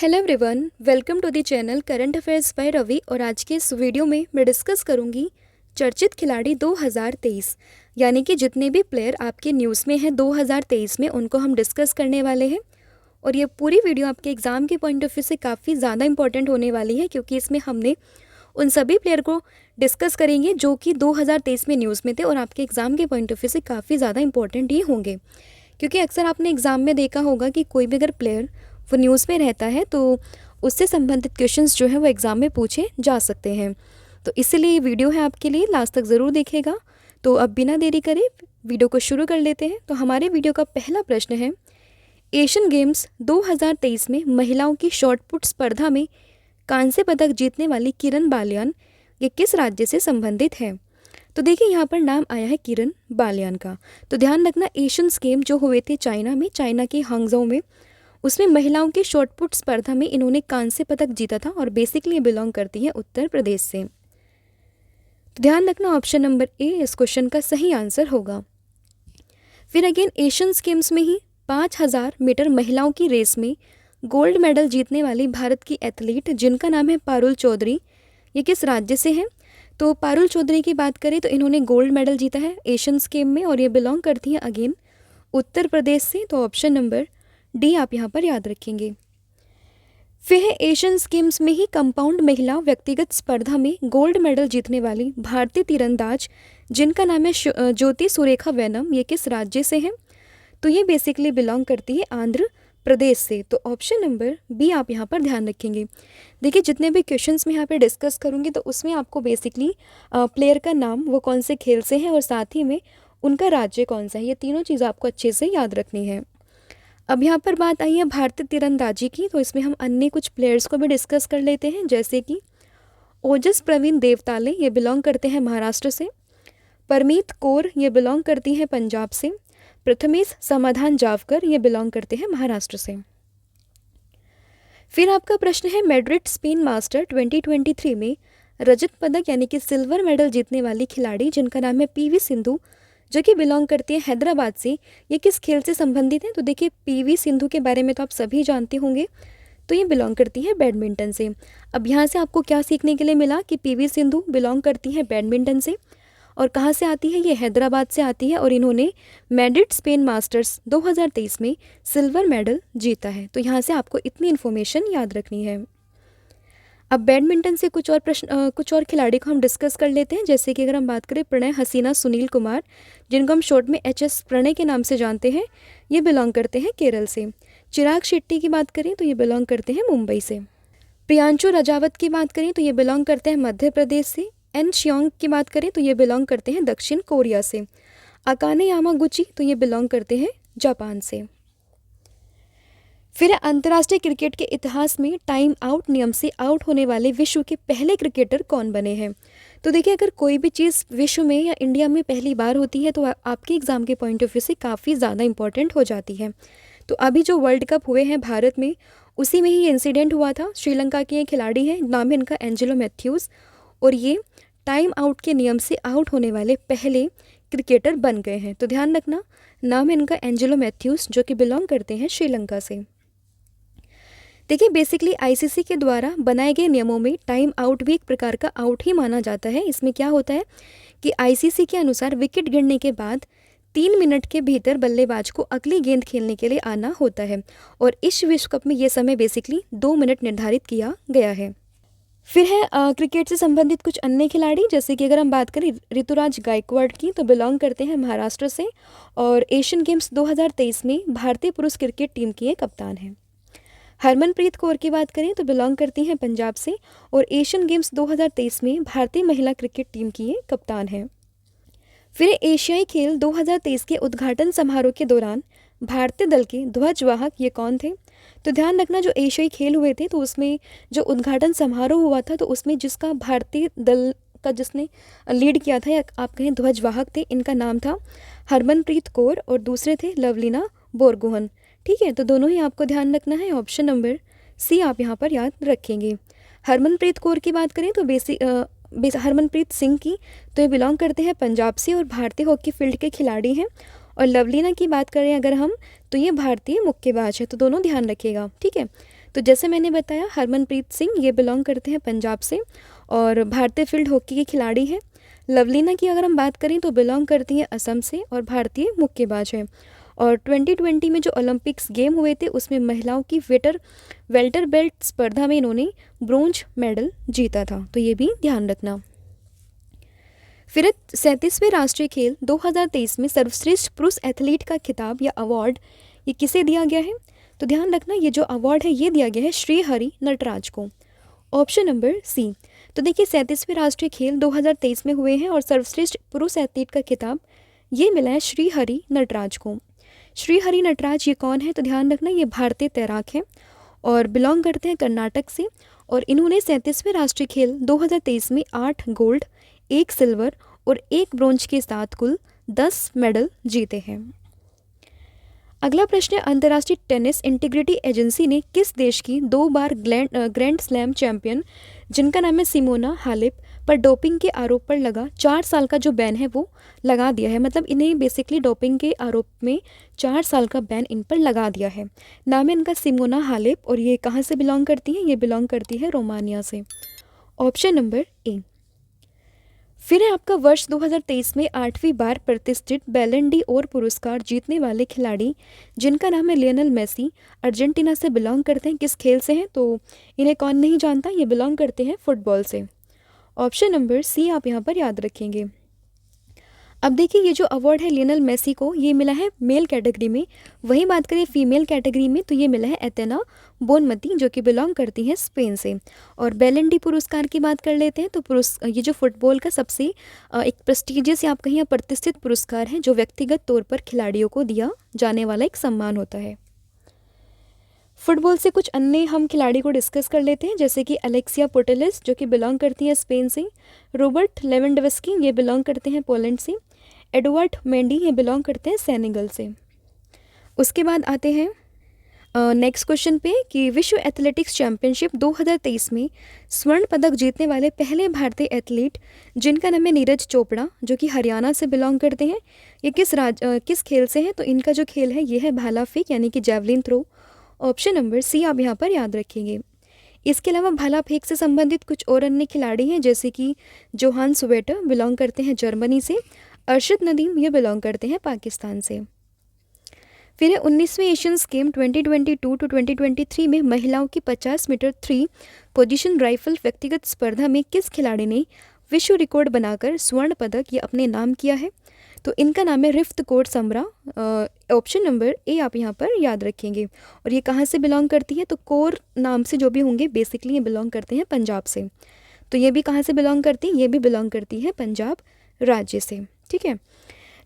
Hello everyone, welcome to the channel current affairs by Ravi. और आज के इस वीडियो में मैं डिस्कस करूंगी चर्चित खिलाड़ी 2023, यानी कि जितने भी प्लेयर आपके न्यूज़ में हैं 2023 में, उनको हम डिस्कस करने वाले हैं। और ये पूरी वीडियो आपके एग्ज़ाम के पॉइंट ऑफ व्यू से काफ़ी ज़्यादा इंपॉर्टेंट होने वाली है, क्योंकि इसमें हमने उन सभी प्लेयर को डिस्कस करेंगे जो कि 2023 में न्यूज़ में थे और आपके एग्ज़ाम के पॉइंट ऑफ व्यू से काफ़ी ज़्यादा इंपॉर्टेंट ही होंगे। क्योंकि अक्सर आपने एग्ज़ाम में देखा होगा कि कोई भी अगर प्लेयर वो न्यूज़ में रहता है तो उससे संबंधित क्वेश्चंस जो है वो एग्ज़ाम में पूछे जा सकते हैं। तो इसीलिए ये वीडियो है आपके लिए, लास्ट तक ज़रूर देखिएगा। तो अब बिना देरी करे वीडियो को शुरू कर लेते हैं। तो हमारे वीडियो का पहला प्रश्न है, एशियन गेम्स 2023 में महिलाओं की शॉटपुट स्पर्धा में कांस्य पदक जीतने वाली किरण बालियान ये किस राज्य से संबंधित है? तो देखिए यहाँ पर नाम आया है किरण बालियान का। तो ध्यान रखना, एशियंस गेम जो हुए थे चाइना में, चाइना के हांगझोउ में, उसमें महिलाओं की शॉटपुट स्पर्धा में इन्होंने कांस्य पदक जीता था और बेसिकली बिलोंग करती है उत्तर प्रदेश से। तो ध्यान रखना, ऑप्शन नंबर ए इस क्वेश्चन का सही आंसर होगा। फिर अगेन एशियंस गेम्स में ही 5000 मीटर महिलाओं की रेस में गोल्ड मेडल जीतने वाली भारत की एथलीट जिनका नाम है पारुल चौधरी, ये किस राज्य से है? तो पारुल चौधरी की बात करें तो इन्होंने गोल्ड मेडल जीता है एशियंस गेम में और ये बिलोंग करती हैं अगेन उत्तर प्रदेश से। तो ऑप्शन नंबर डी आप यहाँ पर याद रखेंगे। फिर है एशियंस गेम्स में ही कंपाउंड महिला व्यक्तिगत स्पर्धा में गोल्ड मेडल जीतने वाली भारतीय तीरंदाज जिनका नाम है ज्योति सुरेखा वेनम, ये किस राज्य से है? तो ये बेसिकली बिलोंग करती है आंध्र प्रदेश से। तो ऑप्शन नंबर बी आप यहाँ पर ध्यान रखेंगे। देखिए जितने भी क्वेश्चंस मैं यहाँ पे डिस्कस करूँगी तो उसमें आपको बेसिकली प्लेयर का नाम, वो कौन से खेल से हैं और साथ ही में उनका राज्य कौन सा है, ये तीनों चीज़ आपको अच्छे से याद रखनी है। अब यहाँ पर बात आई है भारतीय तीरंदाजी की, तो इसमें हम अन्य कुछ प्लेयर्स को भी डिस्कस कर लेते हैं, जैसे कि ओजस प्रवीण देवताले, ये बिलोंग करते हैं महाराष्ट्र से। परमीत कौर, ये बिलोंग करती हैं पंजाब से। प्रथमेश समाधान जावकर, ये बिलोंग करते हैं महाराष्ट्र से। फिर आपका प्रश्न है, मैड्रिड स्पिन मास्टर 2023 में रजत पदक यानी कि सिल्वर मेडल जीतने वाली खिलाड़ी जिनका नाम है पीवी सिंधु, जो कि बिलोंग करती है हैदराबाद से, ये किस खेल से संबंधित है? तो देखिए पीवी सिंधु के बारे में तो आप सभी जानते होंगे, तो ये बिलोंग करती है बैडमिंटन से। अब यहाँ से आपको क्या सीखने के लिए मिला कि पीवी सिंधु बिलोंग करती है बैडमिंटन से और कहाँ से आती है? ये हैदराबाद से आती है और इन्होंने मैड्रिड स्पेन मास्टर्स 2023 में सिल्वर मेडल जीता है। तो यहाँ से आपको इतनी इन्फॉर्मेशन याद रखनी है। अब बैडमिंटन से कुछ और खिलाड़ी को हम डिस्कस कर लेते हैं, जैसे कि अगर हम बात करें प्रणय हसीना सुनील कुमार, जिनको हम शॉर्ट में एचएस प्रणय के नाम से जानते हैं, ये बिलोंग करते हैं केरल से। चिराग शेट्टी की बात करें तो ये बिलोंग करते हैं मुंबई से। प्रियांशु रजावत की बात करें तो ये बिलोंग करते हैं मध्य प्रदेश से। एन श्योंग की बात करें तो ये बिलोंग करते हैं दक्षिण कोरिया से। अकाने यामागुची, तो ये बिलोंग करते हैं जापान से। फिर अंतर्राष्ट्रीय क्रिकेट के इतिहास में टाइम आउट नियम से आउट होने वाले विश्व के पहले क्रिकेटर कौन बने हैं? तो देखिए अगर कोई भी चीज़ विश्व में या इंडिया में पहली बार होती है तो आपके एग्ज़ाम के पॉइंट ऑफ व्यू से काफ़ी ज़्यादा इंपॉर्टेंट हो जाती है। तो अभी जो वर्ल्ड कप हुए हैं भारत में, उसी में ही इंसिडेंट हुआ था। श्रीलंका के ये खिलाड़ी हैं, नाम है इनका एंजेलो मैथ्यूज़, और ये टाइम आउट के नियम से आउट होने वाले पहले क्रिकेटर बन गए हैं। तो ध्यान रखना, नाम है इनका एंजेलो मैथ्यूज़, जो कि बिलोंग करते हैं श्रीलंका से। देखिए बेसिकली आईसीसी के द्वारा बनाए गए नियमों में टाइम आउट भी एक प्रकार का आउट ही माना जाता है। इसमें क्या होता है कि आईसीसी के अनुसार विकेट गिरने के बाद 3 मिनट के भीतर बल्लेबाज को अगली गेंद खेलने के लिए आना होता है और इस विश्व कप में ये समय बेसिकली 2 मिनट निर्धारित किया गया है। फिर है क्रिकेट से संबंधित कुछ अन्य खिलाड़ी, जैसे कि अगर हम बात करें ऋतुराज गायकवाड़ की, तो बिलोंग करते हैं महाराष्ट्र से और एशियन गेम्स 2023 में भारतीय पुरुष क्रिकेट टीम की ये कप्तान हैं। हरमनप्रीत कौर की बात करें तो बिलोंग करती हैं पंजाब से और एशियन गेम्स 2023 में भारतीय महिला क्रिकेट टीम की ये कप्तान हैं। फिर एशियाई खेल 2023 के उद्घाटन समारोह के दौरान भारतीय दल के ध्वजवाहक ये कौन थे? तो ध्यान रखना, जो एशियाई खेल हुए थे तो उसमें जो उद्घाटन समारोह हुआ था तो उसमें जिसका भारतीय दल का जिसने लीड किया था या आप कहें ध्वजवाहक थे, इनका नाम था हरमनप्रीत कौर और दूसरे थे लवलीना बोरगोहन। ठीक है, तो दोनों ही आपको ध्यान रखना है। ऑप्शन नंबर सी आप यहाँ पर याद रखेंगे। हरमनप्रीत कौर की बात करें तो हरमनप्रीत सिंह की, तो ये बिलोंग करते हैं पंजाब से और भारतीय हॉकी फील्ड के खिलाड़ी हैं। और लवलीना की बात करें अगर हम, तो ये भारतीय मुक्केबाज है। तो दोनों ध्यान रखिएगा, ठीक है। तो जैसे मैंने बताया हरमनप्रीत सिंह ये बिलोंग करते हैं पंजाब से और भारतीय फील्ड हॉकी के खिलाड़ी हैं। लवलीना की अगर हम बात करें तो बिलोंग करती हैं असम से और भारतीय मुक्केबाज हैं। और 2020 में जो ओलंपिक्स गेम हुए थे उसमें महिलाओं की वेल्टर बेल्ट स्पर्धा में इन्होंने ब्रोंज मेडल जीता था, तो ये भी ध्यान रखना। फिर 37वें राष्ट्रीय खेल 2023 में सर्वश्रेष्ठ पुरुष एथलीट का खिताब या अवार्ड ये किसे दिया गया है? तो ध्यान रखना ये जो अवार्ड है ये दिया गया है श्री हरि नटराज को। Option number C. तो देखिए 37वें राष्ट्रीय खेल 2023 में हुए हैं और सर्वश्रेष्ठ पुरुष एथलीट का खिताब ये मिला है श्री हरि नटराज को। श्री हरि नटराज ये कौन है? तो ध्यान रखना ये भारतीय तैराक हैं और बिलोंग करते हैं कर्नाटक से और इन्होंने 37वें राष्ट्रीय खेल 2023 में 8 गोल्ड, 1 सिल्वर और 1 ब्रोंज के साथ कुल 10 मेडल जीते हैं। अगला प्रश्न है अंतर्राष्ट्रीय टेनिस इंटीग्रिटी एजेंसी ने किस देश की 2 बार ग्रैंड स्लैम चैंपियन जिनका नाम है सिमोना हालेप पर डोपिंग के आरोप पर लगा 4 साल का जो बैन है वो लगा दिया है। मतलब इन्हें बेसिकली डोपिंग के आरोप में 4 साल का बैन इन पर लगा दिया है। नाम है इनका सिमोना हालेप और ये कहाँ से बिलोंग करती हैं? ये बिलोंग करती है रोमानिया से। Option number A. फिर है आपका वर्ष 2023 में 8वीं बार प्रतिष्ठित बैलन डी ओर पुरस्कार जीतने वाले खिलाड़ी जिनका नाम है लियोनेल मेसी, अर्जेंटीना से बिलोंग करते हैं। किस खेल से हैं? तो इन्हें कौन नहीं जानता, ये बिलोंग करते हैं फुटबॉल से। ऑप्शन नंबर सी आप यहाँ पर याद रखेंगे। अब देखिए ये जो अवार्ड है लियोनेल मेसी को ये मिला है मेल कैटेगरी में, वहीं बात करें फीमेल कैटेगरी में तो ये मिला है एथेना बोनमती जो कि बिलोंग करती हैं स्पेन से। और बैलन डी पुरस्कार की बात कर लेते हैं तो ये जो फुटबॉल का सबसे एक प्रेस्टिजियस या आप कहीं प्रतिष्ठित पुरस्कार है जो व्यक्तिगत तौर पर खिलाड़ियों को दिया जाने वाला एक सम्मान होता है। फुटबॉल से कुछ अन्य हम खिलाड़ी को डिस्कस कर लेते हैं जैसे कि अलेक्सिया पुटेलिस जो कि बिलोंग करती है स्पेन से, रॉबर्ट लेवेंडोव्स्की ये बिलोंग करते हैं पोलैंड से, एडवर्ड मेंडी ये बिलोंग करते हैं सेनेगल से। उसके बाद आते हैं नेक्स्ट क्वेश्चन पे कि विश्व एथलेटिक्स चैंपियनशिप 2023 में स्वर्ण पदक जीतने वाले पहले भारतीय एथलीट जिनका नाम है नीरज चोपड़ा जो कि हरियाणा से बिलोंग करते हैं, ये किस खेल से हैं? तो इनका जो खेल है ये है भाला फेंक यानी कि javelin throw. Option number C आप यहाँ पर याद रखेंगे। इसके अलावा भाला फेंक से संबंधित कुछ और अन्य खिलाड़ी हैं जैसे कि जोहान सुवेटर बिलोंग करते हैं जर्मनी से, अरशद नदीम ये बिलोंग करते हैं पाकिस्तान से। फिर है 19वें एशियंस गेम 2022 टू 2023 में महिलाओं की 50 मीटर 3 पोजीशन राइफल व्यक्तिगत स्पर्धा में किस खिलाड़ी ने विश्व रिकॉर्ड बनाकर स्वर्ण पदक ये अपने नाम किया है? तो इनका नाम है रिफ्त कौर समरा। ऑप्शन नंबर ए आप यहाँ पर याद रखेंगे। और ये कहाँ से बिलोंग करती है? तो कौर नाम से जो भी होंगे बेसिकली ये बिलोंग करते हैं पंजाब से। तो ये भी कहाँ से बिलोंग करती है? ये भी बिलोंग करती है पंजाब राज्य से। ठीक है।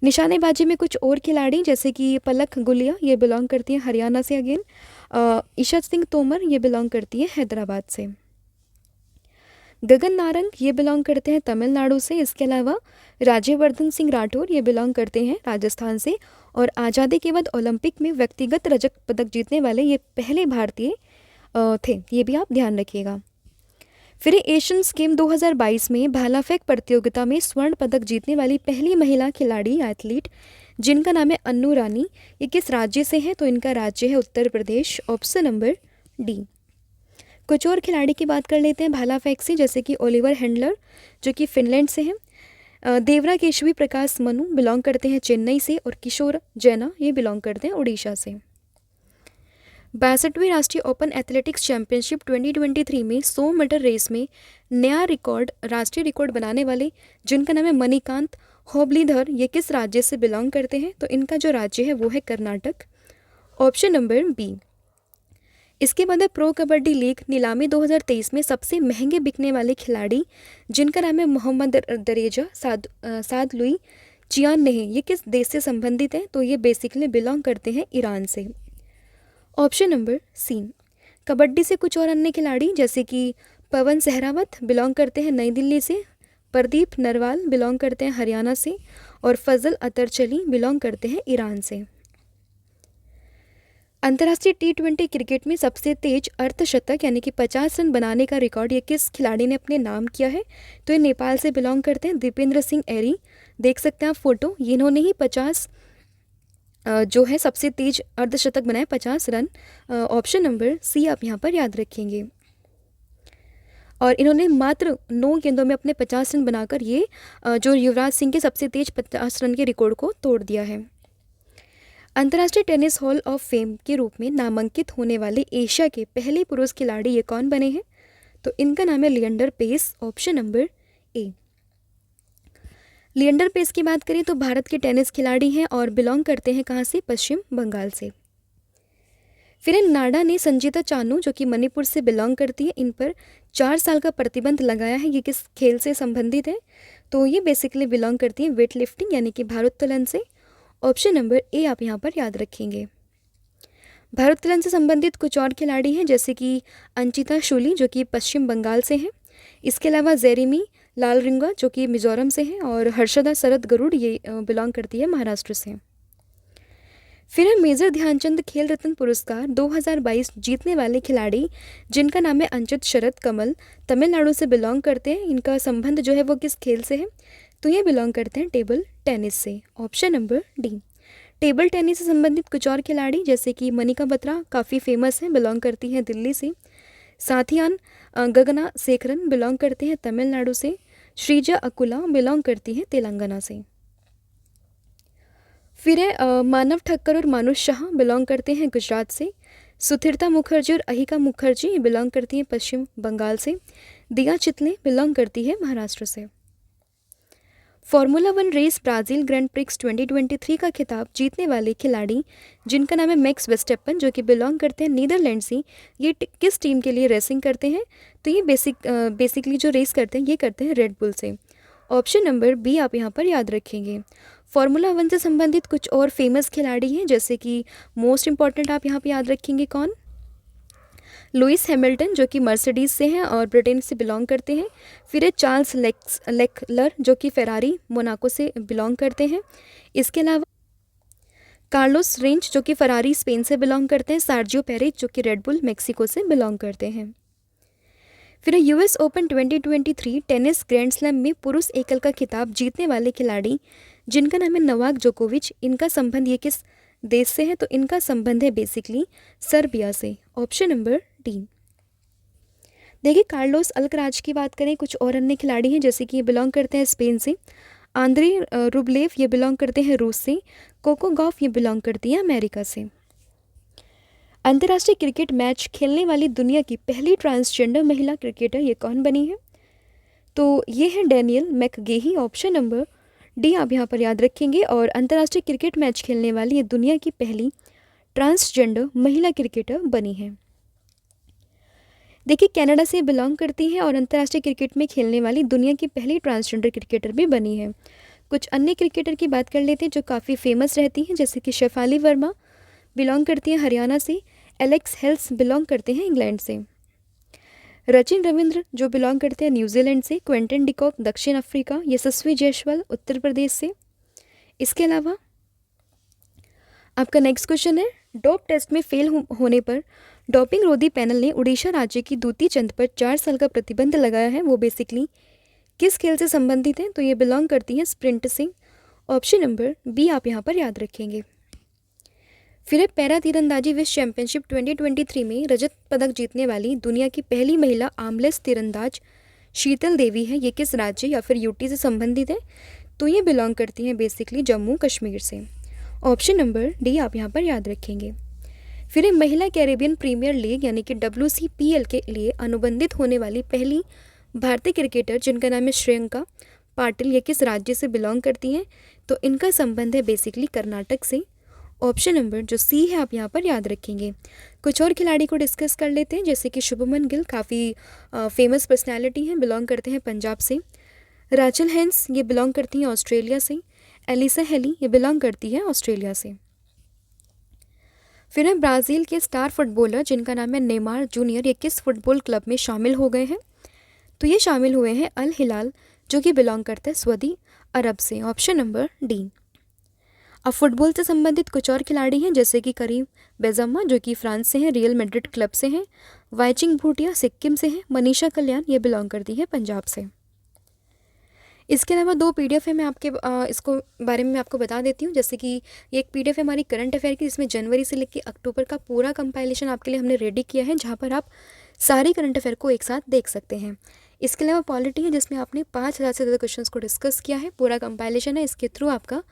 निशानेबाजी में कुछ और खिलाड़ी जैसे कि पलक गुलिया ये बिलोंग करती है हरियाणा से अगेन, ईशा सिंह तोमर ये बिलोंग करती है हैदराबाद से, गगन नारंग ये बिलोंग करते हैं तमिलनाडु से। इसके अलावा राज्यवर्धन सिंह राठौर ये बिलोंग करते हैं राजस्थान से और आज़ादी के बाद ओलंपिक में व्यक्तिगत रजत पदक जीतने वाले ये पहले भारतीय थे, ये भी आप ध्यान रखिएगा। फिर एशियंस गेम 2022 में भाला फेंक प्रतियोगिता में स्वर्ण पदक जीतने वाली पहली महिला खिलाड़ी एथलीट जिनका नाम है अन्नू रानी, ये किस राज्य से है? तो इनका राज्य है Uttar Pradesh. Option number D. कुछ और खिलाड़ी की बात कर लेते हैं भाला फेंक से जैसे कि ओलिवर हैंडलर जो कि फिनलैंड से हैं, देवरा केशवी प्रकाश मनु बिलोंग करते हैं चेन्नई से और किशोर जैना ये बिलोंग करते हैं उड़ीसा से। 62वीं राष्ट्रीय ओपन एथलेटिक्स चैंपियनशिप 2023 में 100 मीटर रेस में नया राष्ट्रीय रिकॉर्ड बनाने वाले जिनका नाम है मणिकांत होबलीधर ये किस राज्य से बिलोंग करते हैं? तो इनका जो राज्य है वो है कर्नाटक। Option number B. इसके बाद है प्रो कबड्डी लीग नीलामी 2023 में सबसे महंगे बिकने वाले खिलाड़ी जिनका नाम है मोहम्मद दरेजा साद लुई चियान नेहे ये किस देश से संबंधित है? तो ये बेसिकली बिलोंग करते हैं ईरान से। ऑप्शन नंबर सी। कबड्डी से कुछ और अन्य खिलाड़ी जैसे कि पवन सहरावत बिलोंग करते हैं नई दिल्ली से, प्रदीप नरवाल बिलोंग करते हैं हरियाणा से और फजल अतरचली बिलोंग करते हैं ईरान से। अंतर्राष्ट्रीय T20 क्रिकेट में सबसे तेज अर्धशतक यानी कि 50 रन बनाने का रिकॉर्ड ये किस खिलाड़ी ने अपने नाम किया है? तो ये नेपाल से बिलोंग करते हैं दीपेंद्र सिंह एरी, देख सकते हैं आप फोटो, इन्होंने ही 50 जो है सबसे तेज अर्धशतक बनाए 50 रन। ऑप्शन नंबर सी आप यहाँ पर याद रखेंगे। और इन्होंने मात्र 9 गेंदों में अपने 50 रन बनाकर ये जो युवराज सिंह के सबसे तेज 50 रन के रिकॉर्ड को तोड़ दिया है। अंतर्राष्ट्रीय टेनिस हॉल ऑफ फेम के रूप में नामांकित होने वाले एशिया के पहले पुरुष खिलाड़ी ये कौन बने हैं? तो इनका नाम है Leander Paes. Option number A. Leander Paes की बात करें तो भारत के टेनिस खिलाड़ी हैं और बिलोंग करते हैं कहाँ से? पश्चिम बंगाल से। फिर नाडा ने संजीता चानू जो कि मणिपुर से बिलोंग करती है, इन पर 4 साल का प्रतिबंध लगाया है। ये किस खेल से संबंधित है? तो ये बेसिकली बिलोंग करती है वेट लिफ्टिंग यानी कि भारोत्तोलन से। ऑप्शन नंबर ए आप यहाँ पर याद रखेंगे। भारोत्तोलन से संबंधित कुछ और खिलाड़ी हैं जैसे कि अंचिता शूली जो कि पश्चिम बंगाल से हैं। इसके अलावा जेरेमी लालरिंगा जो कि मिजोरम से हैं और हर्षदा शरद गरुड़ ये बिलोंग करती है महाराष्ट्र से। फिर है मेजर ध्यानचंद खेल रत्न पुरस्कार 2022 जीतने वाले खिलाड़ी जिनका नाम है अंचित शरद कमल, तमिलनाडु से बिलोंग करते हैं। इनका संबंध जो है वो किस खेल से है? तो ये बिलोंग करते हैं टेबल टेनिस से। Option number D. Table tennis से संबंधित कुछ और खिलाड़ी जैसे कि मनिका बत्रा काफ़ी फेमस हैं, बिलोंग करती हैं दिल्ली से। साथियान गगना शेखरन बिलोंग करते हैं तमिलनाडु से। श्रीजा अकुला बिलोंग करती हैं तेलंगाना से। फिर है मानव ठक्कर और मानुष शाह बिलोंग करते हैं गुजरात से। सुथिरता मुखर्जी और अहिका मुखर्जी बिलोंग करती हैं पश्चिम बंगाल से। दिया चितले बिलोंग करती है महाराष्ट्र से। Formula 1 race Brazil Grand Prix 2023 का खिताब जीतने वाले खिलाड़ी जिनका नाम है मैक्स वेस्टैपन जो कि बिलोंग करते हैं नीदरलैंड से, ये किस टीम के लिए रेसिंग करते हैं? तो ये बेसिकली जो रेस करते हैं ये करते हैं रेड बुल से। ऑप्शन नंबर बी आप यहाँ पर याद रखेंगे। फार्मूला 1 से संबंधित कुछ और फेमस खिलाड़ी हैं जैसे कि मोस्ट इंपॉर्टेंट आप यहाँ पर याद रखेंगे कौन? लुइस हैमिल्टन जो कि मर्सिडीज से हैं और ब्रिटेन से बिलोंग करते हैं। फिर है चार्ल्स लेक्लर जो कि फेरारी मोनाको से बिलोंग करते हैं। इसके अलावा कार्लोस रेंज जो कि फरारी स्पेन से बिलोंग करते हैं। सार्जियो पेरेज जो कि रेडबुल मेक्सिको से बिलोंग करते हैं। फिर US open 2023 tennis grand slam में पुरुष एकल का खिताब जीतने वाले खिलाड़ी जिनका नाम है नोवाक जोकोविच, इनका संबंध ये किस देश से है? तो इनका संबंध है बेसिकली सर्बिया से। Option number D. देखिए कार्लोस अल्कराज की बात करें, कुछ और अन्य खिलाड़ी हैं जैसे कि ये बिलोंग करते हैं स्पेन से। आंद्रे रुब्लेव ये बिलोंग करते हैं रूस से। कोको गॉफ ये बिलोंग करती है अमेरिका से। अंतर्राष्ट्रीय क्रिकेट मैच खेलने वाली दुनिया की पहली ट्रांसजेंडर महिला क्रिकेटर ये कौन बनी है? तो ये है डैनियल मैकगेही। ऑप्शन नंबर डी आप यहाँ पर याद रखेंगे। और अंतर्राष्ट्रीय क्रिकेट मैच खेलने वाली ये दुनिया की पहली ट्रांसजेंडर महिला क्रिकेटर बनी है। देखिए कनाडा से बिलोंग करती है और अंतर्राष्ट्रीय क्रिकेट में खेलने वाली दुनिया की पहली ट्रांसजेंडर क्रिकेटर भी बनी है। कुछ अन्य क्रिकेटर की बात कर लेते हैं जो काफ़ी फेमस रहती हैं जैसे कि शेफाली वर्मा बिलोंग करती हैं हरियाणा से। एलेक्स हेल्स बिलोंग करते हैं इंग्लैंड से। रचिन रविंद्र जो बिलोंग करते हैं न्यूजीलैंड से। क्विंटन डिकॉक दक्षिण अफ्रीका। यशस्वी जायसवाल उत्तर प्रदेश से। इसके अलावा आपका नेक्स्ट क्वेश्चन है, डोप टेस्ट में फेल होने पर डोपिंग रोधी पैनल ने उड़ीसा राज्य की दूती चंद पर 4 साल का प्रतिबंध लगाया है, वो बेसिकली किस खेल से संबंधित है? तो ये बिलोंग करती हैं स्प्रिंट से। ऑप्शन नंबर बी आप यहाँ पर याद रखेंगे। फिर है पैरा तीरंदाजी विश्व चैंपियनशिप 2023 में रजत पदक जीतने वाली दुनिया की पहली महिला आर्मलेस तीरंदाज शीतल देवी है, ये किस राज्य या फिर यूटी से संबंधित है? तो ये बिलोंग करती हैं बेसिकली जम्मू कश्मीर से। ऑप्शन नंबर डी आप यहाँ पर याद रखेंगे। फिर है महिला कैरेबियन प्रीमियर लीग यानी कि WCPL के लिए अनुबंधित होने वाली पहली भारतीय क्रिकेटर जिनका नाम है श्रेयंका पाटिल, ये किस राज्य से बिलोंग करती हैं? तो इनका संबंध है बेसिकली कर्नाटक से। ऑप्शन नंबर जो सी है आप यहाँ पर याद रखेंगे। कुछ और खिलाड़ी को डिस्कस कर लेते हैं जैसे कि शुभमन गिल काफ़ी फेमस पर्सनैलिटी हैं, बिलोंग करते हैं पंजाब से। राचल हेंस ये बिलोंग करती हैं ऑस्ट्रेलिया से। एलिसा हेली ये बिलोंग करती है ऑस्ट्रेलिया से। फिर है ब्राज़ील के स्टार फुटबॉलर जिनका नाम है नेमार जूनियर, ये किस फुटबॉल क्लब में शामिल हो गए हैं? तो ये शामिल हुए हैं अल हिलाल जो कि बिलोंग करता है सऊदी अरब से। Option number D. अब फुटबॉल से संबंधित कुछ और खिलाड़ी हैं जैसे कि करीम बेंजेमा जो कि फ्रांस से हैं, रियल मैड्रिड क्लब से हैं। वाइचिंग भूटिया सिक्किम से हैं। मनीषा कल्याण ये बिलोंग करती है पंजाब से। इसके अलावा 2 पीडीएफ है, मैं आपके इसको बारे में मैं आपको बता देती हूँ। जैसे कि ये एक पीडीएफ है हमारी करंट अफेयर की, जिसमें जनवरी से लेकर अक्टूबर का पूरा कंपाइलेशन आपके लिए हमने रेडी किया है, जहाँ पर आप सारी करंट अफेयर को एक साथ देख सकते हैं। इसके अलावा पॉलिटी है, जिसमें आपने 5000 से ज़्यादा क्वेश्चंस को डिस्कस किया है। पूरा कंपाइलेशन है, इसके थ्रू आपका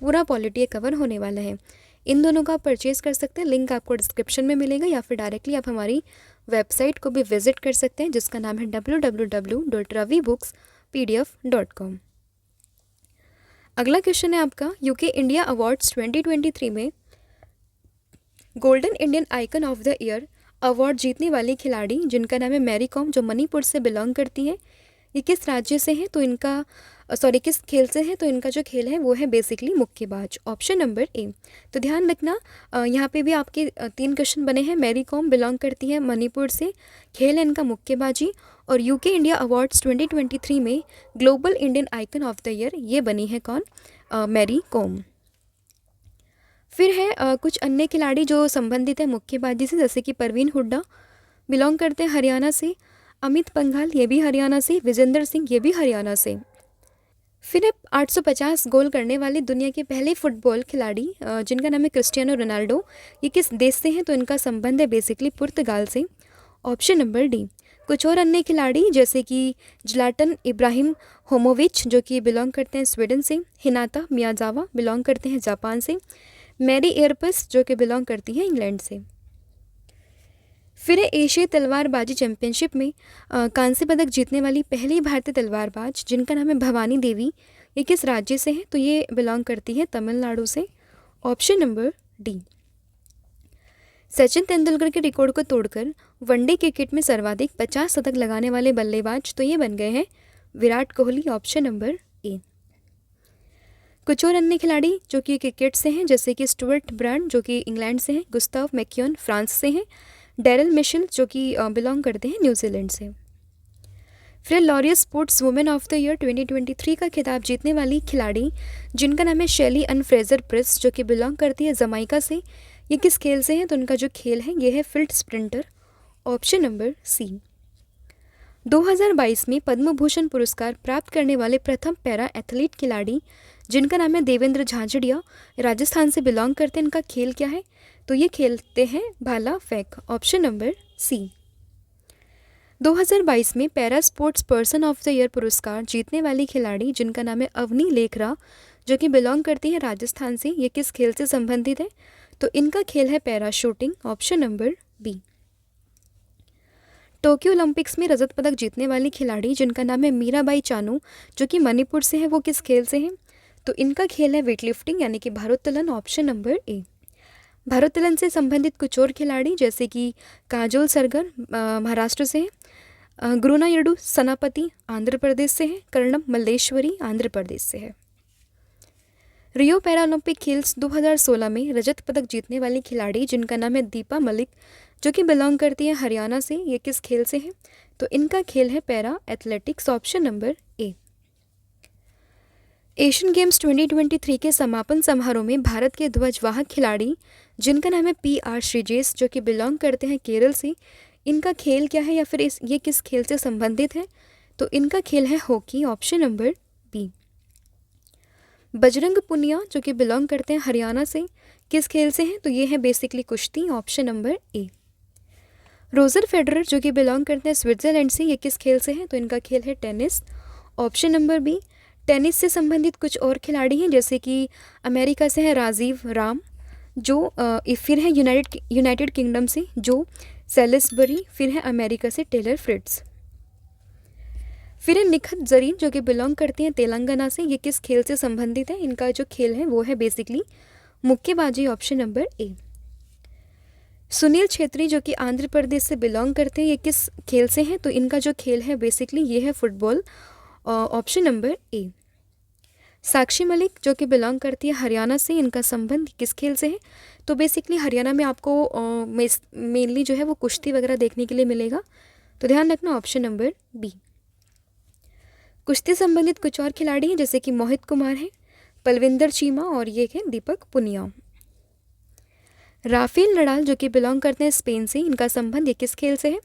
पूरा पॉलिटी कवर होने वाला है। इन दोनों का आप परचेज़ कर सकते हैं, लिंक आपको डिस्क्रिप्शन में मिलेगा, या फिर डायरेक्टली आप हमारी वेबसाइट को भी विजिट कर सकते हैं, जिसका नाम है www.ravibooks.pdf.com। अगला क्वेश्चन है आपका, यूके इंडिया अवार्ड्स 2023 में golden Indian icon of the year award जीतने वाली खिलाड़ी जिनका नाम है मैरी कॉम, जो मणिपुर से बिलोंग करती है, ये किस राज्य से है? तो इनका किस खेल से है? तो इनका जो खेल है वो है बेसिकली मुक्केबाज, ऑप्शन नंबर ए। तो ध्यान रखना, यहाँ पे भी आपके 3 क्वेश्चन बने हैं। मैरी कॉम बिलोंग करती है मणिपुर से, खेल है इनका मुक्केबाजी, और यूके इंडिया अवार्ड्स 2023 में global Indian icon of the year ये बनी है कौन? मैरी कॉम। फिर है कुछ अन्य खिलाड़ी जो संबंधित है मुक्केबाजी से, जैसे कि परवीन हुड्डा बिलोंग करते हैं हरियाणा से, अमित पंघाल ये भी हरियाणा से, विजेंद्र सिंह ये भी हरियाणा से। फिर है 850 गोल करने वाले दुनिया के पहले फुटबॉल खिलाड़ी जिनका नाम है क्रिस्टियानो रोनाल्डो, ये किस देश से हैं? तो इनका संबंध है बेसिकली पुर्तगाल से, ऑप्शन नंबर डी। कुछ और अन्य खिलाड़ी जैसे कि ज्लाटन इब्राहिम होमोविच जो कि बिलोंग करते हैं स्वीडन से, हिनाता मियाजावा बिलोंग करते हैं जापान से, मैरी एयरपस जो कि बिलोंग करती हैं इंग्लैंड से। फिर है एशियाई तलवारबाजी चैंपियनशिप में कांस्य पदक जीतने वाली पहली भारतीय तलवारबाज जिनका नाम है भवानी देवी, ये किस राज्य से है? तो ये बिलोंग करती है तमिलनाडु से, option number D. Sachin Tendulkar के रिकॉर्ड को तोड़कर वनडे क्रिकेट में सर्वाधिक 50 शतक लगाने वाले बल्लेबाज तो ये बन गए हैं विराट कोहली, ऑप्शन नंबर ए। कुछ और अन्य खिलाड़ी जो कि क्रिकेट से हैं, जैसे कि स्टुअर्ट ब्रांड जो कि इंग्लैंड से हैं, गुस्ताव मैक्यून फ्रांस से हैं, डेरिल मिशेल जो कि बिलोंग करते हैं न्यूजीलैंड से। फिर Laureus sports women of the year 2023 का खिताब जीतने वाली खिलाड़ी जिनका नाम है शेली अन फ्रेजर प्रेस जो कि बिलोंग करती है जमाइका से, ये किस खेल से हैं? तो उनका जो खेल है ये है field sprinter, option number C. 2022 में पद्म भूषण पुरस्कार प्राप्त करने वाले प्रथम पैरा एथलीट खिलाड़ी जिनका नाम है देवेंद्र झांझड़िया, राजस्थान से बिलोंग करते हैं, इनका खेल क्या है? तो ये खेलते हैं भाला फेंक, ऑप्शन नंबर सी। 2022 में para sports person of the year पुरस्कार जीतने वाली खिलाड़ी जिनका नाम है अवनी लेखरा जो कि बिलोंग करती है राजस्थान से, ये किस खेल से संबंधित है? तो इनका खेल है para shooting, option number B. Tokyo Olympics में रजत पदक जीतने वाली खिलाड़ी जिनका नाम है मीराबाई चानू जो कि मणिपुर से है, वो किस खेल से हैं? तो इनका खेल है वेटलिफ्टिंग यानी कि भारोत्तोलन, ऑप्शन नंबर ए। भारोत्तोलन से संबंधित कुछ और खिलाड़ी जैसे कि काजोल सरगर महाराष्ट्र से है, गुरुनायुडू सनापति आंध्र प्रदेश से है, कर्णम मल्लेश्वरी आंध्र प्रदेश से है। रियो पैरालंपिक खेल्स 2016 में रजत पदक जीतने वाली खिलाड़ी जिनका नाम है दीपा मलिक जो कि बिलोंग करती है हरियाणा से, ये किस खेल से है? तो इनका खेल है पैरा एथलेटिक्स, ऑप्शन नंबर ए। एशियन गेम्स 2023 के समापन समारोह में भारत के ध्वजवाहक खिलाड़ी जिनका नाम है PR श्रीजेश जो कि बिलोंग करते हैं केरल से, इनका खेल क्या है या फिर ये किस खेल से संबंधित है? तो इनका खेल है hockey, option number B. Bajrang Punia जो कि बिलोंग करते हैं हरियाणा से, किस खेल से हैं? तो ये है बेसिकली कुश्ती, ऑप्शन नंबर ए। रोजर फेडरर जो कि बिलोंग करते हैं स्विट्जरलैंड से, ये किस खेल से हैं? तो इनका खेल है tennis, option number B. Tennis से संबंधित कुछ और खिलाड़ी हैं जैसे कि अमेरिका से है राजीव राम जो फिर है यूनाइटेड किंगडम से जो सेलिसबरी, फिर है अमेरिका से टेलर फ्रिट्स। फिर है निखत जरीन जो कि बिलोंग करते हैं तेलंगाना से, ये किस खेल से संबंधित है? इनका जो खेल है वो है बेसिकली मुक्केबाजी, ऑप्शन नंबर ए। सुनील छेत्री जो कि आंध्र प्रदेश से बिलोंग करते हैं, ये किस खेल से हैं? तो इनका जो खेल है बेसिकली ये है फुटबॉल, ऑप्शन नंबर ए। साक्षी मलिक जो कि बिलोंग करती है हरियाणा से, इनका संबंध किस खेल से है? तो बेसिकली हरियाणा में आपको मेनली जो है वो कुश्ती वगैरह देखने के लिए मिलेगा, तो ध्यान रखना, ऑप्शन नंबर बी। कुश्ती संबंधित कुछ और खिलाड़ी हैं जैसे कि मोहित कुमार है, पलविंदर चीमा और ये है दीपक पुनिया। राफेल नडाल जो कि बिलोंग करते हैं स्पेन से, इनका संबंध ये किस खेल से है?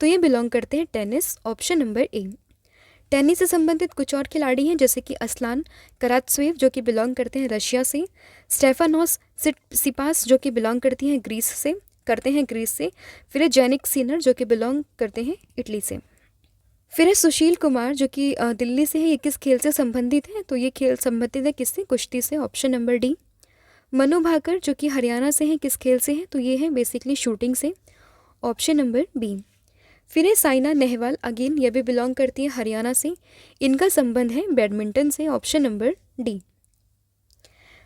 तो ये बिलोंग करते हैं टेनिस, ऑप्शन नंबर ए। टेनिस से संबंधित कुछ और खिलाड़ी हैं जैसे कि असलान करात्सेव जो कि बिलोंग करते हैं रशिया से, स्टेफानोस सिपास जो कि बिलोंग करती हैं ग्रीस से, फिर है जेनिक सिनर जो कि बिलोंग करते हैं इटली से। फिर है सुशील कुमार जो कि दिल्ली से है। ये किस खेल से संबंधित है? तो ये खेल संबंधित है किससे? कुश्ती से, option number D. Manu Bhaker जो कि हरियाणा से हैं, किस खेल से हैं? तो ये है बेसिकली शूटिंग से, ऑप्शन नंबर बी। फिर है साइना नेहवाल, अगेन ये भी बिलोंग करती है हरियाणा से। इनका संबंध है बैडमिंटन से, ऑप्शन नंबर डी।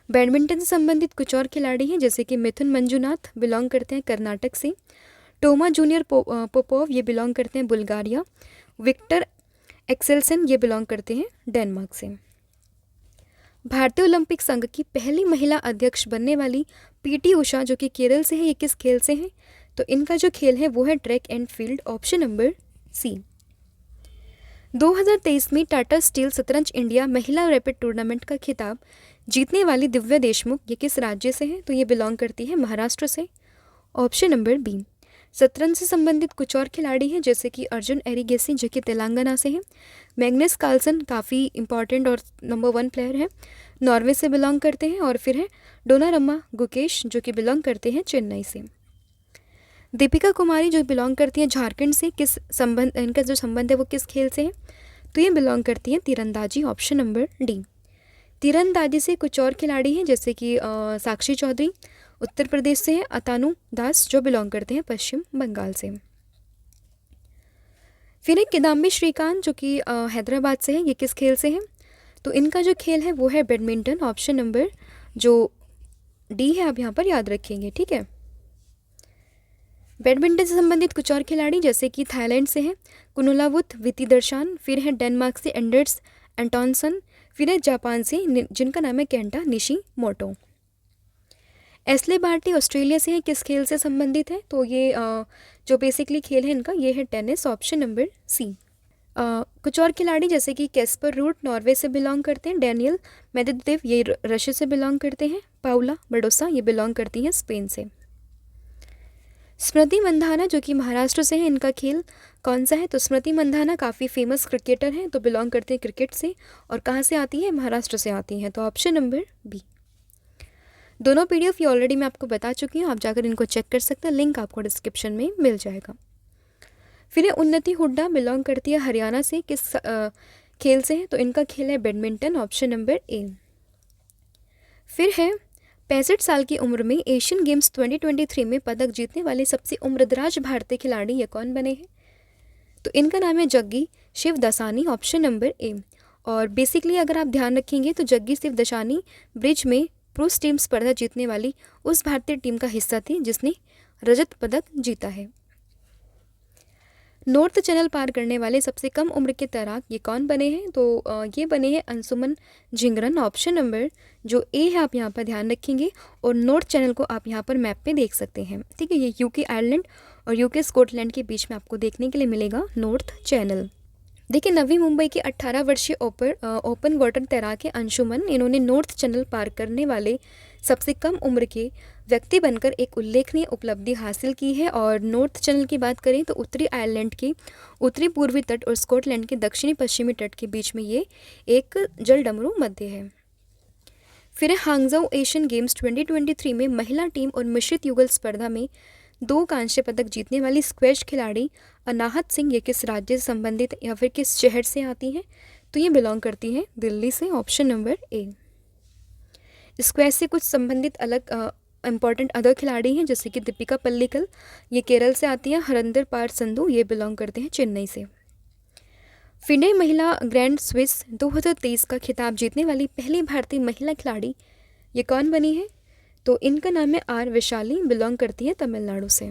बैडमिंटन से संबंधित कुछ और खिलाड़ी हैं जैसे कि मिथुन मंजुनाथ बिलोंग करते हैं कर्नाटक से, टोमा जूनियर पोपोव ये बिलोंग करते हैं बुल्गारिया, विक्टर एक्सेल्सन ये बिलोंग करते हैं डेनमार्क से। भारतीय ओलंपिक संघ की पहली महिला अध्यक्ष बनने वाली पीटी उषा जो कि केरल से है, ये किस खेल से हैं? तो इनका जो खेल है वो है track and field, option number C. 2023 में टाटा स्टील शतरंज इंडिया महिला रैपिड टूर्नामेंट का खिताब जीतने वाली दिव्या देशमुख ये किस राज्य से है? तो ये बिलोंग करती है महाराष्ट्र से, ऑप्शन नंबर बी। शतरंज से संबंधित कुछ और खिलाड़ी हैं जैसे कि अर्जुन एरिगेसी जो कि तेलंगाना से हैं, मैग्नस कार्लसन काफ़ी इंपॉर्टेंट और नंबर 1 प्लेयर है, नॉर्वे से बिलोंग करते हैं, और फिर है डोनारम्मा गुकेश जो कि बिलोंग करते हैं चेन्नई से। दीपिका कुमारी जो बिलोंग करती हैं झारखंड से, इनका जो संबंध है वो किस खेल से है? तो ये बिलोंग करती हैं तीरंदाजी, ऑप्शन नंबर डी। तीरंदाजी से कुछ और खिलाड़ी हैं जैसे कि साक्षी चौधरी उत्तर प्रदेश से है, अतानु दास जो बिलोंग करते हैं पश्चिम बंगाल से। फिर एक किदाम्बी श्रीकांत जो कि हैदराबाद से है, ये किस खेल से है? तो इनका जो खेल है वो है बैडमिंटन, ऑप्शन नंबर जो डी है आप यहाँ पर याद रखेंगे, ठीक है। बैडमिंटन से संबंधित कुछ और खिलाड़ी जैसे कि थाईलैंड से है कुनुलावुत वितिदर्शान, फिर है डेनमार्क से एंडर्स एंटॉनसन, फिर है जापान से जिनका नाम है Kenta Nishimoto. Ashleigh Barty Australia से है, किस खेल से संबंधित है? तो ये जो बेसिकली खेल है इनका ये है टेनिस, ऑप्शन नंबर सी। कुछ और खिलाड़ी जैसे कि कैस्पर रूट नॉर्वे से बिलोंग करते हैं, डैनियल मेदवेदेव ये रशिया से बिलोंग करते हैं, पाउला बडोसा ये बिलोंग करती हैं स्पेन से। स्मृति मंधाना जो कि महाराष्ट्र से है, इनका खेल कौन सा है? तो स्मृति मंधाना काफ़ी फेमस क्रिकेटर हैं, तो बिलोंग करते हैं क्रिकेट से, और कहाँ से आती है? महाराष्ट्र से आती हैं, तो ऑप्शन नंबर बी। दोनों पीडीएफ ये ऑलरेडी मैं आपको बता चुकी हूँ, आप जाकर इनको चेक कर सकते हैं, लिंक आपको डिस्क्रिप्शन में मिल जाएगा। फिर उन्नति हुड्डा बिलोंग करती है हरियाणा से, किस खेल से है? तो इनका खेल है बैडमिंटन, ऑप्शन नंबर ए। फिर है 65 साल की उम्र में एशियन गेम्स 2023 में पदक जीतने वाले सबसे उम्रदराज भारतीय खिलाड़ी ये कौन बने हैं? तो इनका नाम है Jaggi Shivdasani, option number A. और बेसिकली अगर आप ध्यान रखेंगे तो जग्गी शिवदसानी ब्रिज में पुरुष टीम स्पर्धा जीतने वाली उस भारतीय टीम का हिस्सा थी जिसने रजत पदक जीता है। नॉर्थ चैनल पार करने वाले सबसे कम उम्र के तैराक ये कौन बने हैं? तो ये बने हैं अंशुमन झिंगरन, ऑप्शन नंबर जो ए है आप यहाँ पर ध्यान रखेंगे, और नॉर्थ चैनल को आप यहाँ पर मैप पे देख सकते हैं, ठीक है। ये यूके आयरलैंड और यूके स्कॉटलैंड के बीच में आपको देखने के लिए मिलेगा नॉर्थ चैनल। देखिए नवी मुंबई के 18 वर्षीय ओपन वाटर तैराक है अंशुमन, इन्होंने नॉर्थ चैनल पार करने वाले सबसे कम उम्र के व्यक्ति बनकर एक उल्लेखनीय उपलब्धि हासिल की है। और नॉर्थ चैनल की बात करें तो उत्तरी आयरलैंड के उत्तरी पूर्वी तट और स्कॉटलैंड के दक्षिणी पश्चिमी तट के बीच में ये एक जलडमरू मध्य है। फिर हांगझाऊ एशियन गेम्स 2023 में महिला टीम और मिश्रित युगल स्पर्धा में 2 कांस्य पदक जीतने वाली स्क्वैश खिलाड़ी अनाहत सिंह ये किस राज्य से संबंधित या फिर किस शहर से आती हैं? तो ये बिलोंग करती हैं दिल्ली से, ऑप्शन नंबर ए। स्क्वैश से कुछ संबंधित अलग इम्पॉर्टेंट अदर खिलाड़ी हैं जैसे कि दीपिका पल्लिकल ये केरल से आती हैं, हरिंदर पार संधू ये बिलोंग करते हैं चेन्नई से। फिडे महिला ग्रैंड स्विस 2023 का खिताब जीतने वाली पहली भारतीय महिला खिलाड़ी ये कौन बनी है? तो इनका नाम है आर वैशाली, बिलोंग करती है तमिलनाडु से।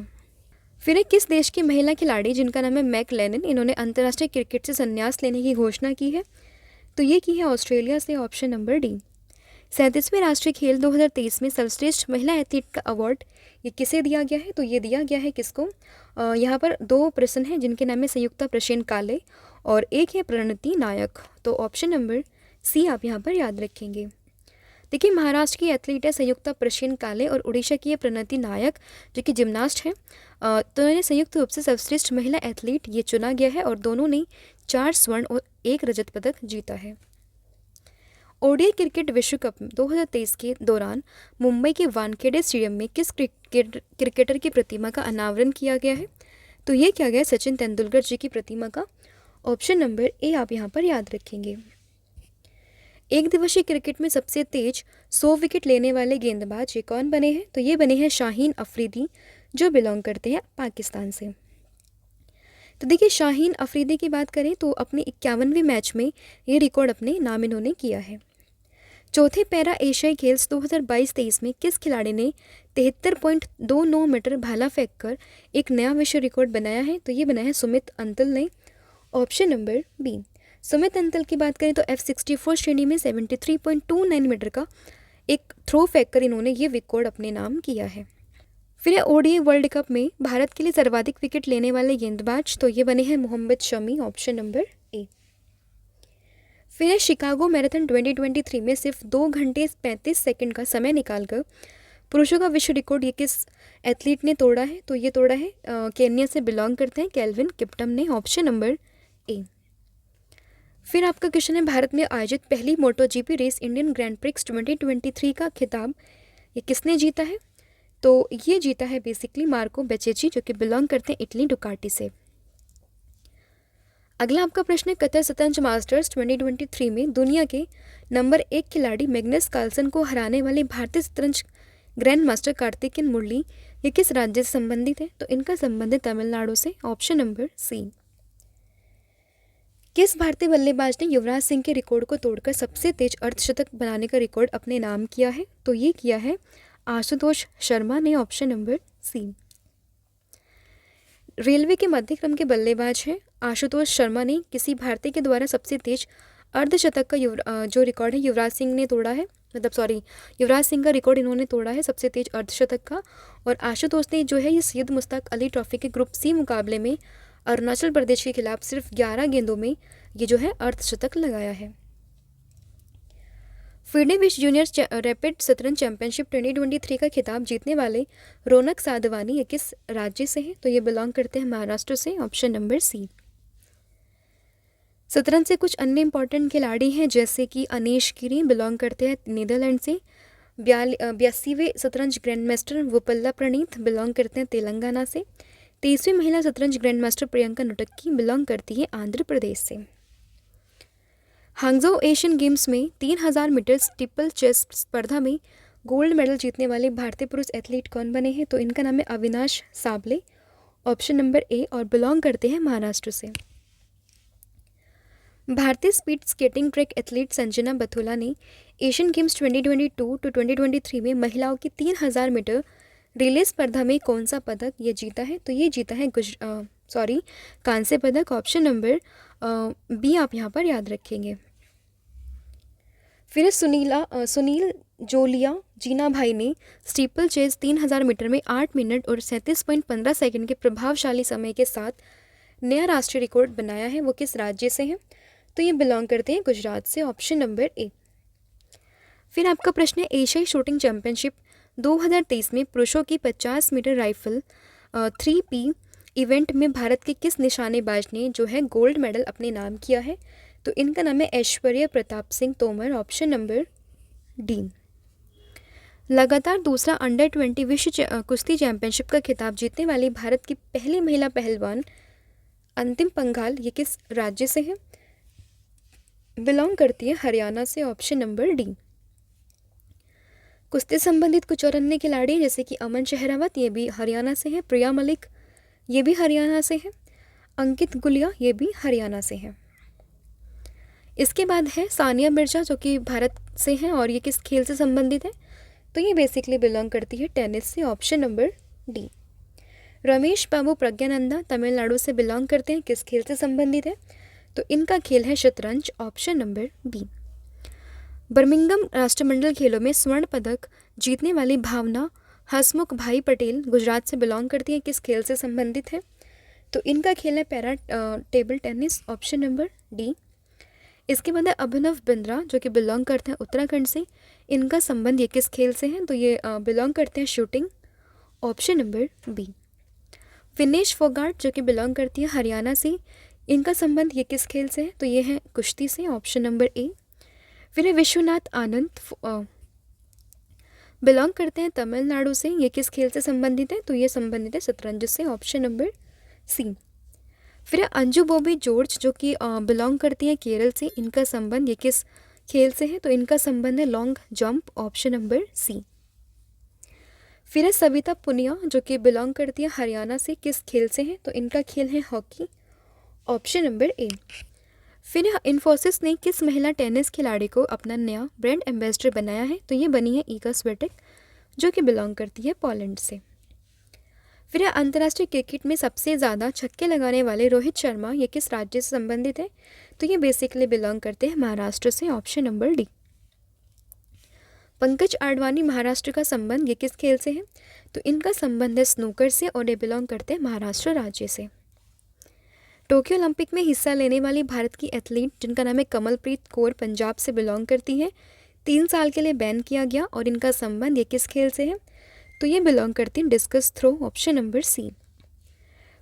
फिर किस देश की महिला खिलाड़ी जिनका नाम है मैक लेनिन, इन्होंने अंतर्राष्ट्रीय क्रिकेट से संन्यास लेने की घोषणा की है? तो ये की है ऑस्ट्रेलिया से, ऑप्शन नंबर डी। 37वें राष्ट्रीय खेल 2023 में सर्वश्रेष्ठ महिला एथलीट का अवार्ड ये किसे दिया गया है? तो ये दिया गया है किसको? यहाँ पर 2 पर्सन हैं जिनके नाम है संयुक्ता प्रसेन काले और एक है प्रणति नायक, तो ऑप्शन नंबर सी आप यहाँ पर याद रखेंगे। देखिए, महाराष्ट्र की एथलीट है संयुक्ता प्रशीन काले और उड़ीसा की है प्रणति नायक, जो कि जिम्नास्ट है। तो इन्हें संयुक्त रूप से सर्वश्रेष्ठ महिला एथलीट ये चुना गया है और दोनों ने 4 स्वर्ण और 1 रजत पदक जीता है। ओडीआई क्रिकेट विश्व कप 2023 के दौरान मुंबई के वानखेड़े स्टेडियम में किस क्रिकेटर की प्रतिमा का अनावरण किया गया है? तो ये किया गया सचिन तेंदुलकर जी की प्रतिमा का। ऑप्शन नंबर ए आप यहाँ पर याद रखेंगे। एक दिवसीय क्रिकेट में सबसे तेज 100 विकेट लेने वाले गेंदबाज ये कौन बने हैं? तो ये बने हैं शाहीन अफरीदी, जो बिलोंग करते हैं पाकिस्तान से। तो देखिए, शाहीन अफरीदी की बात करें तो अपने 51वें मैच में ये रिकॉर्ड अपने नाम इन्होंने किया है। चौथे पैरा एशियाई खेल्स 2022-23 में किस खिलाड़ी ने 73.29 मीटर भाला फेंककर एक नया विश्व रिकॉर्ड बनाया है? तो ये बनाया है सुमित अंतल ने। Option number B. Sumit Antil की बात करें तो F64 श्रेणी में 73.29 मीटर का एक थ्रो फेंककर इन्होंने ये रिकॉर्ड अपने नाम किया है। फिर ओडीआई वर्ल्ड कप में भारत के लिए सर्वाधिक विकेट लेने वाले गेंदबाज, तो ये बने हैं Mohammed Shami. Option number A. फिर शिकागो मैराथन 2023 में सिर्फ 2 घंटे 35 सेकंड का समय निकालकर पुरुषों का विश्व रिकॉर्ड ये किस एथलीट ने तोड़ा है? तो ये तोड़ा है केन्या से बिलोंग करते हैं केल्विन किप्टम ने। Option number A. फिर आपका क्वेश्चन है, भारत में आयोजित पहली MotoGP race Indian Grand Prix 2023 का खिताब ये किसने जीता है? तो ये जीता है बेसिकली मार्को बेचेची, जो कि बिलोंग करते हैं इटली डुकाटी से। अगला आपका प्रश्न है, कतर शतरंज मास्टर्स 2023 में दुनिया के नंबर 1 खिलाड़ी मैग्नस कार्लसन को हराने वाले भारतीय शतरंज ग्रैंड मास्टर कार्तिकेयन मुरली ये किस राज्य से संबंधित है? तो इनका संबंध है तमिलनाडु से। Option number C. किस भारतीय बल्लेबाज ने युवराज सिंह के रिकॉर्ड को तोड़कर सबसे तेज अर्धशतक बनाने का रिकॉर्ड अपने नाम किया है? तो ये किया है आशुतोष शर्मा ने। ऑप्शन नंबर सी। रेलवे के मध्य क्रम के बल्लेबाज हैं आशुतोष शर्मा ने किसी भारतीय के द्वारा सबसे तेज अर्धशतक का जो रिकॉर्ड है युवराज सिंह ने तोड़ा है, युवराज सिंह का रिकॉर्ड इन्होंने तोड़ा है सबसे तेज अर्धशतक का। और आशुतोष ने जो है ये सैयद मुश्ताक अली ट्रॉफी के ग्रुप सी मुकाबले में अरुणाचल प्रदेश के खिलाफ सिर्फ 11 गेंदों में ये जो है अर्धशतक लगाया है। फिडे विश्व जूनियर रैपिड शतरंज चैंपियनशिप 2023 का खिताब जीतने वाले रौनक साधवानी ये किस राज्य से हैं? तो ये बिलोंग करते हैं महाराष्ट्र से। Option number C. शतरंज से कुछ अन्य इंपॉर्टेंट खिलाड़ी हैं जैसे कि अनीश गिरी बिलोंग करते हैं नीदरलैंड से। 82वें शतरंज ग्रैंड मास्टर वुपल्ला प्रणीत बिलोंग करते हैं तेलंगाना से। 23वीं महिला शतरंज ग्रैंड मास्टर प्रियंका नुटक्की बिलोंग करती है आंध्र प्रदेश से। हांगझो एशियन गेम्स में 3000 मीटर स्टीपल चेस स्पर्धा में गोल्ड मेडल जीतने वाले भारतीय पुरुष एथलीट कौन बने हैं? तो इनका नाम है Avinash Sable. Option number A और बिलोंग करते हैं महाराष्ट्र से। भारतीय speed skating track athlete Sanjana Bathola ने एशियन गेम्स 2022 टू 2023 में महिलाओं की 3000 मीटर रिले स्पर्धा में कौन सा पदक ये जीता है? तो ये जीता है कांस्य पदक। ऑप्शन नंबर बी आप यहाँ पर याद रखेंगे। फिर सुनील जोलिया जीना भाई ने स्टीपल चेज 3000 मीटर में 8 मिनट और 37.15 सेकंड के प्रभावशाली समय के साथ नया राष्ट्रीय रिकॉर्ड बनाया है। वो किस राज्य से हैं? तो ये बिलोंग करते हैं गुजरात से। Option number A. फिर आपका प्रश्न है, एशियाई शूटिंग चैंपियनशिप 2023 में पुरुषों की 50 मीटर राइफल 3P इवेंट में भारत के किस निशानेबाज ने जो है गोल्ड मेडल अपने नाम किया है? तो इनका नाम है Aishwarya Pratap Singh Tomar. Option number D. लगातार दूसरा अंडर 20 विश्व कुश्ती चैंपियनशिप का खिताब जीतने वाली भारत की पहली महिला पहलवान अंतिम पंघाल ये किस राज्य से है? बिलोंग करती है हरियाणा से। Option number D. कुश्ती संबंधित कुछ और अन्य खिलाड़ी जैसे कि अमन शहरावत ये भी हरियाणा से है। प्रिया मलिक ये भी हरियाणा से है। अंकित गुलिया ये भी हरियाणा से है। इसके बाद है सानिया मिर्जा जो कि भारत से हैं और ये किस खेल से संबंधित है? तो ये बेसिकली बिलोंग करती है टेनिस से। Option number D. Ramesh Babu Praggnanandhaa Tamil Nadu से बिलोंग करते हैं, किस खेल से संबंधित है? तो इनका खेल है शतरंज। Option number B. बर्मिंघम राष्ट्रमंडल खेलों में स्वर्ण पदक जीतने वाली भावना हसमुख भाई पटेल गुजरात से बिलोंग करती है, किस खेल से संबंधित है? तो इनका खेल है para table tennis. Option number D. इसके बाद है अभिनव बिंद्रा जो कि बिलोंग करते हैं उत्तराखंड से। इनका संबंध ये किस खेल से है? तो ये बिलोंग करते हैं shooting, option number B. Vinesh Phogat जो कि बिलोंग करती है हरियाणा से। इनका संबंध ये किस खेल से है? तो ये है कुश्ती से, ऑप्शन नंबर ए। फिर है विश्वनाथ आनंद बिलोंग करते हैं तमिलनाडु से। ये किस खेल से संबंधित है? तो ये संबंधित है शतरंज से, ऑप्शन नंबर सी। फिर है अंजू बॉबी जॉर्ज जो कि बिलोंग करती हैं केरल से। इनका संबंध ये किस खेल से है? तो इनका संबंध है long jump, option number C. फिर है सविता पुनिया जो कि बिलोंग करती है हरियाणा से। किस खेल से है? तो इनका खेल है हॉकी, ऑप्शन नंबर ए। फिर इन्फोसिस ने किस महिला टेनिस खिलाड़ी को अपना नया ब्रांड एम्बेसडर बनाया है? तो ये बनी है ईगा स्विएटेक जो कि बिलोंग करती है पोलैंड से। फिर अंतर्राष्ट्रीय क्रिकेट में सबसे ज़्यादा छक्के लगाने वाले रोहित शर्मा ये किस राज्य से संबंधित है? तो ये बेसिकली बिलोंग करते हैं महाराष्ट्र से, option number D. Pankaj Advani Maharashtra का संबंध ये किस खेल से है? तो इनका संबंध है स्नूकर से और ये बिलोंग करते हैं महाराष्ट्र राज्य से। टोक्यो ओलंपिक में हिस्सा लेने वाली भारत की एथलीट जिनका नाम है कमलप्रीत कौर पंजाब से बिलोंग करती है। 3 साल के लिए बैन किया गया और इनका संबंध ये किस खेल से है? तो ये बिलोंग करती हैं discus throw, option number C.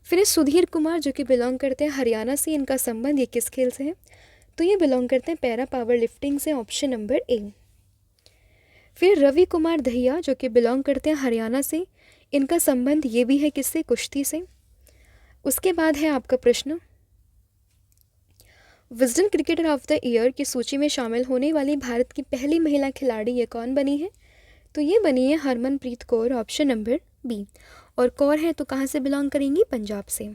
फिर सुधीर कुमार जो कि बिलोंग करते हैं हरियाणा से। इनका संबंध ये किस खेल से है? तो ये बिलोंग करते हैं पैरा पावर लिफ्टिंग से, ऑप्शन नंबर ए। फिर रवि कुमार दहिया जो कि बिलोंग करते हैं हरियाणा से। इनका संबंध ये भी है किससे? कुश्ती से। उसके बाद है आपका प्रश्न, Wisden cricketer of the year की सूची में शामिल होने वाली भारत की पहली महिला खिलाड़ी ये कौन बनी है? तो ये बनी है Harmanpreet Kaur, option number B. और कौर है तो कहाँ से बिलोंग करेंगी? पंजाब से।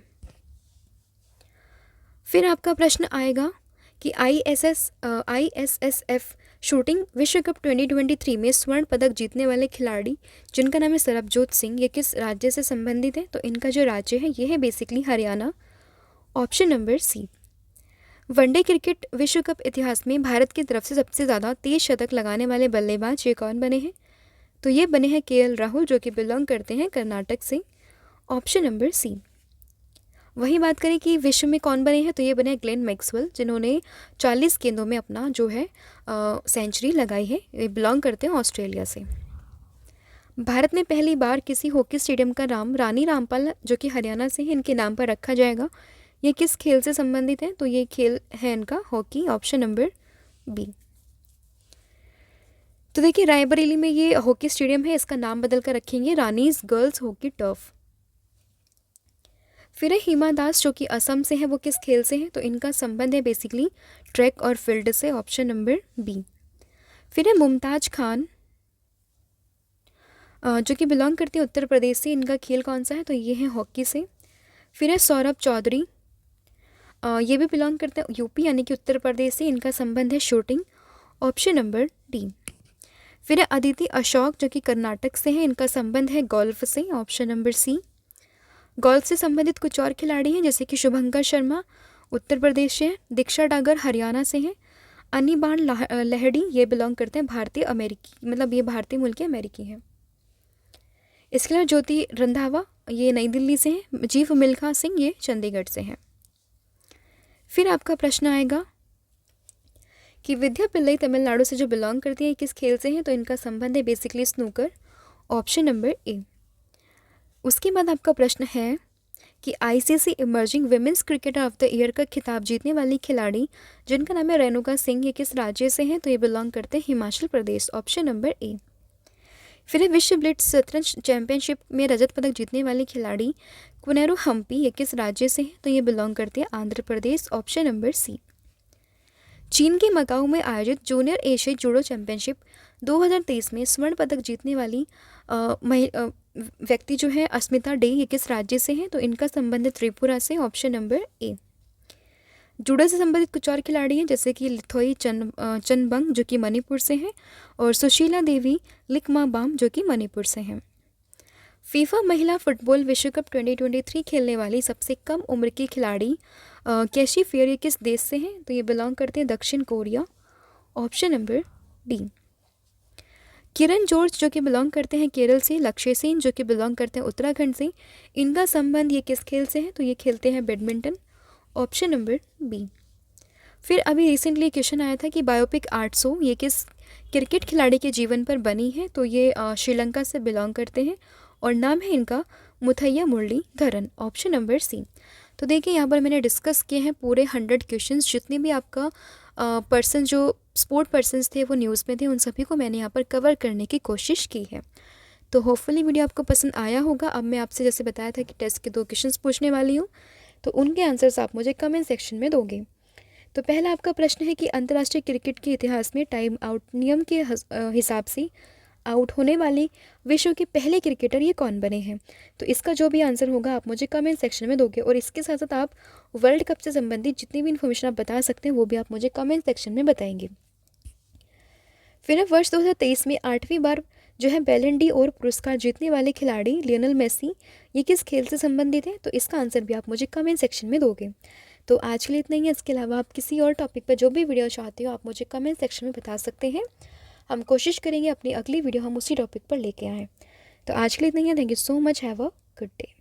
फिर आपका प्रश्न आएगा कि ISSF शूटिंग विश्व कप 2023 में स्वर्ण पदक जीतने वाले खिलाड़ी जिनका नाम है सरबजोत सिंह ये किस राज्य से संबंधित है? तो इनका जो राज्य है ये है basically Haryana, option number C. One day cricket विश्व कप इतिहास में भारत की तरफ से सबसे ज़्यादा 23 शतक लगाने वाले बल्लेबाज ये कौन बने हैं? तो ये बने हैं KL राहुल जो कि बिलोंग करते हैं कर्नाटक से, ऑप्शन नंबर सी। वही बात करें कि विश्व में कौन बने हैं, तो ये बने ग्लेन मैक्सवेल जिन्होंने 40 गेंदों में अपना जो है सेंचुरी लगाई है। ये बिलोंग करते हैं ऑस्ट्रेलिया से। भारत में पहली बार किसी हॉकी स्टेडियम का नाम रानी रामपाल जो कि हरियाणा से है इनके नाम पर रखा जाएगा। ये किस खेल से संबंधित है? तो ये खेल है इनका हॉकी, ऑप्शन नंबर बी। तो देखिए रायबरेली में ये हॉकी स्टेडियम है, इसका नाम बदल कर रखेंगे रानीज गर्ल्स हॉकी टर्फ। फिर है हिमा दास जो कि असम से है, वो किस खेल से है? तो इनका संबंध है बेसिकली ट्रैक और फील्ड से, ऑप्शन नंबर बी। फिर है मुमताज खान जो कि बिलोंग करती है उत्तर प्रदेश से। इनका खेल कौन सा है? तो ये है हॉकी से। फिर है सौरभ चौधरी ये भी बिलोंग करते हैं यूपी यानी कि उत्तर प्रदेश से। इनका संबंध है शूटिंग, ऑप्शन नंबर डी। फिर है अदिति अशोक जो कि कर्नाटक से है। इनका संबंध है गोल्फ से, ऑप्शन नंबर सी। गोल्फ से संबंधित कुछ और खिलाड़ी हैं जैसे कि शुभंकर शर्मा उत्तर प्रदेश से, दीक्षा डागर हरियाणा से हैं, अनिबान लहड़ी ये बिलोंग करते हैं भारतीय अमेरिकी, मतलब ये भारतीय मूल के अमेरिकी हैं। इसके अलावा ज्योति रंधावा ये नई दिल्ली से हैं, जीव मिल्खा सिंह ये चंडीगढ़ से हैं। फिर आपका प्रश्न आएगा कि विद्या पिल्लई तमिलनाडु से जो बिलोंग करती है किस खेल से हैं? तो इनका संबंध है बेसिकली स्नूकर, ऑप्शन नंबर ए। उसके बाद आपका प्रश्न है कि ICC emerging women's cricketer of the year का खिताब जीतने वाली खिलाड़ी जिनका नाम है रेणुका सिंह ये किस राज्य से हैं? तो ये बिलोंग करते हैं Himachal Pradesh, option number A. फिर है विश्व ब्लिट्ज शतरंज चैंपियनशिप में रजत पदक जीतने वाली खिलाड़ी कुनेरू हम्पी ये किस राज्य से हैं? तो ये बिलोंग करते हैं आंध्र प्रदेश, ऑप्शन नंबर सी। चीन के मकाऊ में आयोजित जूनियर एशियाई जूडो चैंपियनशिप 2023 में स्वर्ण पदक जीतने वाली व्यक्ति जो है अस्मिता डे ये किस राज्य से हैं? तो इनका संबंध है त्रिपुरा से, ऑप्शन नंबर ए। जूडो से संबंधित कुछ और खिलाड़ी हैं जैसे कि लिथोई चनबंग जो कि मणिपुर से हैं और सुशीला देवी लिकमाबाम जो कि मणिपुर से हैं। फीफा महिला फुटबॉल विश्व कप 2023 खेलने वाली सबसे कम उम्र की खिलाड़ी कैशी फेयर ये किस देश से हैं? तो ये बिलोंग करते हैं दक्षिण कोरिया, ऑप्शन नंबर डी। किरण जॉर्ज जो कि बिलोंग करते हैं केरल से, लक्ष्य सेन जो कि बिलोंग करते हैं उत्तराखंड से। इनका संबंध ये किस खेल से है? तो ये खेलते हैं बैडमिंटन, ऑप्शन नंबर बी। फिर अभी रिसेंटली क्वेश्चन आया था कि बायोपिक 800 ये किस क्रिकेट खिलाड़ी के जीवन पर बनी है, तो ये श्रीलंका से बिलोंग करते हैं और नाम है इनका Muttiah Muralitharan, option number C. तो देखिए यहाँ पर मैंने डिस्कस किए हैं पूरे 100 क्वेश्चंस, जितने भी आपका पर्सन जो स्पोर्ट पर्सन्स थे वो न्यूज़ में थे, उन सभी को मैंने यहाँ पर कवर करने की कोशिश की है। तो होपफुली वीडियो आपको पसंद आया होगा। अब मैं आपसे जैसे बताया था कि टेस्ट के 2 क्वेश्चंस पूछने वाली हूँ, तो उनके आंसर्स आप मुझे कमेंट सेक्शन में दोगे। तो पहला आपका प्रश्न है कि अंतर्राष्ट्रीय क्रिकेट के इतिहास में टाइम आउट नियम के हिसाब से आउट होने वाले विश्व के पहले क्रिकेटर ये कौन बने हैं। तो इसका जो भी आंसर होगा आप मुझे कमेंट सेक्शन में दोगे, और इसके साथ साथ आप वर्ल्ड कप से संबंधित जितनी भी इन्फॉर्मेशन आप बता सकते हैं वो भी आप मुझे कमेंट सेक्शन में बताएंगे। फिर वर्ष 2023 में 8वीं बार जो है बैलन डी और पुरस्कार जीतने वाले खिलाड़ी लियोनेल मेसी ये किस खेल से संबंधित है, तो इसका आंसर भी आप मुझे कमेंट सेक्शन में दोगे। तो आज के लिए इतना ही है। इसके अलावा आप किसी और टॉपिक पर जो भी वीडियो चाहते हो आप मुझे कमेंट सेक्शन में बता सकते हैं। हम कोशिश करेंगे अपनी अगली वीडियो हम उसी टॉपिक पर लेके आएँ। तो आज के लिए इतना ही है। Thank you so much. Have a good day.